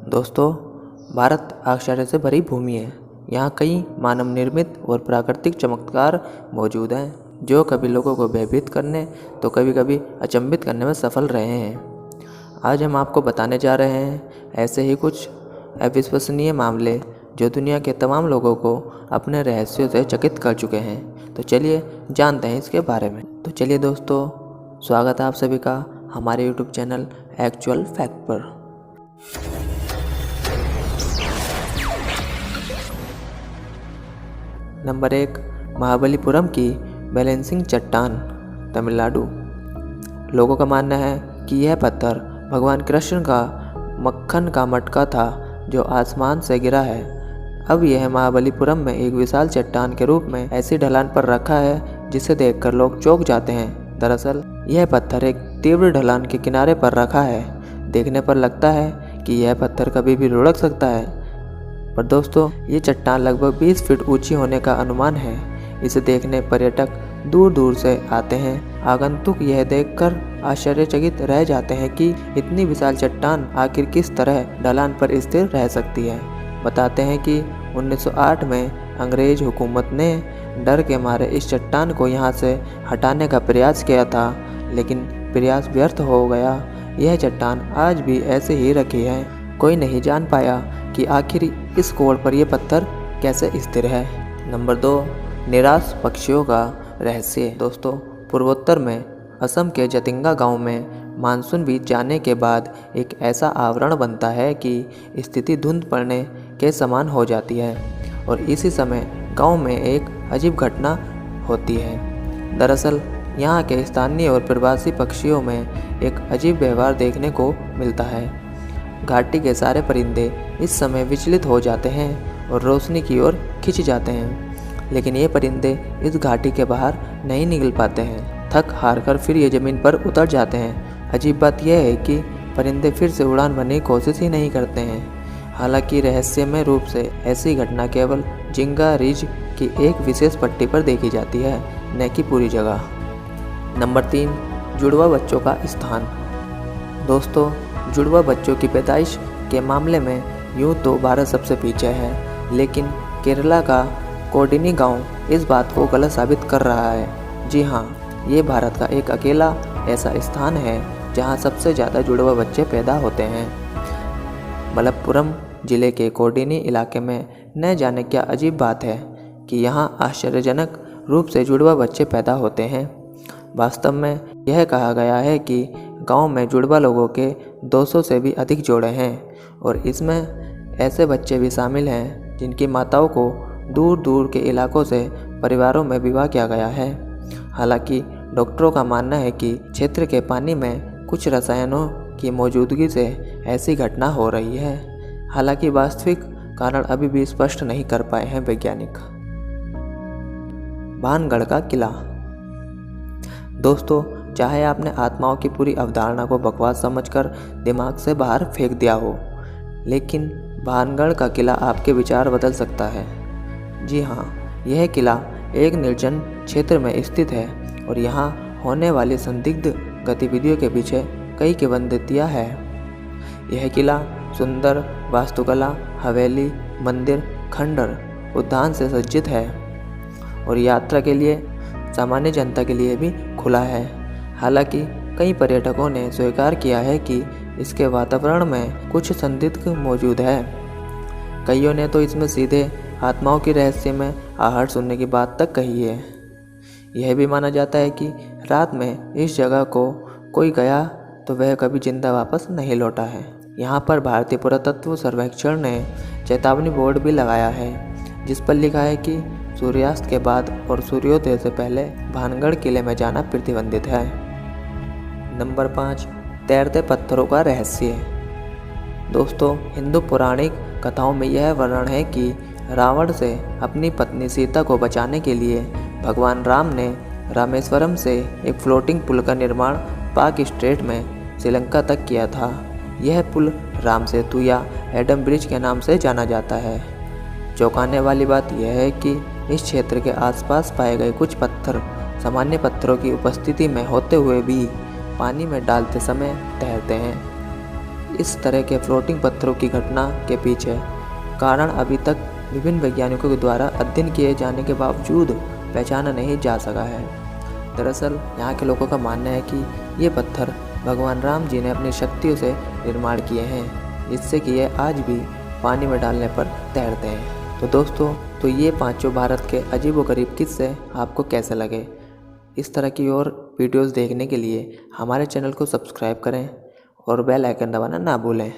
दोस्तों, भारत आश्चर्य से भरी भूमि है। यहाँ कई मानव निर्मित और प्राकृतिक चमत्कार मौजूद हैं जो कभी लोगों को भयभीत करने तो कभी कभी अचंभित करने में सफल रहे हैं। आज हम आपको बताने जा रहे हैं ऐसे ही कुछ अविश्वसनीय मामले जो दुनिया के तमाम लोगों को अपने रहस्यों से चकित कर चुके हैं। तो चलिए जानते हैं इसके बारे में। तो चलिए दोस्तों, स्वागत है आप सभी का हमारे यूट्यूब चैनल एक्चुअल फैक्ट पर। नंबर 1, महाबलीपुरम की बैलेंसिंग चट्टान, तमिलनाडु। लोगों का मानना है कि यह पत्थर भगवान कृष्ण का मक्खन का मटका था जो आसमान से गिरा है। अब यह महाबलीपुरम में एक विशाल चट्टान के रूप में ऐसी ढलान पर रखा है जिसे देखकर लोग चौंक जाते हैं। दरअसल यह पत्थर एक तीव्र ढलान के किनारे पर रखा है। देखने पर लगता है कि यह पत्थर कभी भी लुढ़क सकता है, पर दोस्तों ये चट्टान लगभग 20 फीट ऊंची होने का अनुमान है। इसे देखने पर्यटक दूर दूर से आते हैं। आगंतुक यह देखकर आश्चर्यचकित रह जाते हैं कि इतनी विशाल चट्टान आखिर किस तरह ढलान पर स्थिर रह सकती है। बताते हैं कि 1908 में अंग्रेज हुकूमत ने डर के मारे इस चट्टान को यहाँ से हटाने का प्रयास किया था, लेकिन प्रयास व्यर्थ हो गया। यह चट्टान आज भी ऐसे ही रखी है। कोई नहीं जान पाया कि आखिर इस कोड़ पर यह पत्थर कैसे स्थिर है। नंबर 2, निराश पक्षियों का रहस्य। दोस्तों, पूर्वोत्तर में असम के जतिंगा गांव में मानसून बीत जाने के बाद एक ऐसा आवरण बनता है कि स्थिति धुंध पड़ने के समान हो जाती है और इसी समय गांव में एक अजीब घटना होती है। दरअसल यहाँ के स्थानीय और प्रवासी पक्षियों में एक अजीब व्यवहार देखने को मिलता है। घाटी के सारे परिंदे इस समय विचलित हो जाते हैं और रोशनी की ओर खिंच जाते हैं, लेकिन ये परिंदे इस घाटी के बाहर नहीं निकल पाते हैं। थक हार कर फिर ये ज़मीन पर उतर जाते हैं। अजीब बात यह है कि परिंदे फिर से उड़ान भरने की कोशिश ही नहीं करते हैं। हालांकि रहस्यमय रूप से ऐसी घटना केवल जिंगा रिज की एक विशेष पट्टी पर देखी जाती है, न कि पूरी जगह। नंबर 3, जुड़वा बच्चों का स्थान। दोस्तों, जुड़वा बच्चों की पैदाइश के मामले में यूँ तो भारत सबसे पीछे है, लेकिन केरला का कोडिनी गांव इस बात को गलत साबित कर रहा है। जी हाँ, ये भारत का एक अकेला ऐसा स्थान है जहां सबसे ज़्यादा जुड़वा बच्चे पैदा होते हैं। मलप्पुरम जिले के कोडिनी इलाके में न जाने क्या अजीब बात है कि यहाँ आश्चर्यजनक रूप से जुड़वा बच्चे पैदा होते हैं। वास्तव में यह कहा गया है कि गांव में जुड़वा लोगों के 200 से भी अधिक जोड़े हैं और इसमें ऐसे बच्चे भी शामिल हैं जिनकी माताओं को दूर दूर के इलाकों से परिवारों में विवाह किया गया है। हालांकि डॉक्टरों का मानना है कि क्षेत्र के पानी में कुछ रसायनों की मौजूदगी से ऐसी घटना हो रही है। हालांकि वास्तविक कारण अभी भी स्पष्ट नहीं कर पाए हैं वैज्ञानिक। भानगढ़ का किला। दोस्तों, चाहे आपने आत्माओं की पूरी अवधारणा को बकवास समझकर दिमाग से बाहर फेंक दिया हो, लेकिन भानगढ़ का किला आपके विचार बदल सकता है। जी हाँ, यह किला एक निर्जन क्षेत्र में स्थित है और यहाँ होने वाली संदिग्ध गतिविधियों के पीछे कई किंवदंतियाँ हैं। यह किला सुंदर वास्तुकला, हवेली, मंदिर, खंडर, उद्यान से सज्जित है और यात्रा के लिए सामान्य जनता के लिए भी खुला है। हालांकि कई पर्यटकों ने स्वीकार किया है कि इसके वातावरण में कुछ संदिग्ध मौजूद है। कईयों ने तो इसमें सीधे आत्माओं की रहस्य में आहट सुनने की बात तक कही है। यह भी माना जाता है कि रात में इस जगह को कोई गया तो वह कभी जिंदा वापस नहीं लौटा है। यहाँ पर भारतीय पुरातत्व सर्वेक्षण ने चेतावनी बोर्ड भी लगाया है जिस पर लिखा है कि सूर्यास्त के बाद और सूर्योदय से पहले भानगढ़ किले में जाना प्रतिबंधित है। नंबर 5, तैरते पत्थरों का रहस्य। दोस्तों, हिंदू पौराणिक कथाओं में यह वर्णन है कि रावण से अपनी पत्नी सीता को बचाने के लिए भगवान राम ने रामेश्वरम से एक फ्लोटिंग पुल का निर्माण पाक स्ट्रेट में श्रीलंका तक किया था। यह पुल राम सेतु या एडम ब्रिज के नाम से जाना जाता है। चौंकाने वाली बात यह है कि इस क्षेत्र के आसपास पाए गए कुछ पत्थर सामान्य पत्थरों की उपस्थिति में होते हुए भी पानी में डालते समय तैरते हैं। इस तरह के फ्लोटिंग पत्थरों की घटना के पीछे कारण अभी तक विभिन्न वैज्ञानिकों के द्वारा अध्ययन किए जाने के बावजूद पहचाना नहीं जा सका है। दरअसल यहाँ के लोगों का मानना है कि ये पत्थर भगवान राम जी ने अपनी शक्तियों से निर्माण किए हैं, जिससे कि ये आज भी पानी में डालने पर तैरते हैं। तो दोस्तों, तो ये पांचों भारत के अजीबोगरीब किस्से आपको कैसे लगे? इस तरह की और वीडियोस देखने के लिए हमारे चैनल को सब्सक्राइब करें और बेल आइकन दबाना ना भूलें।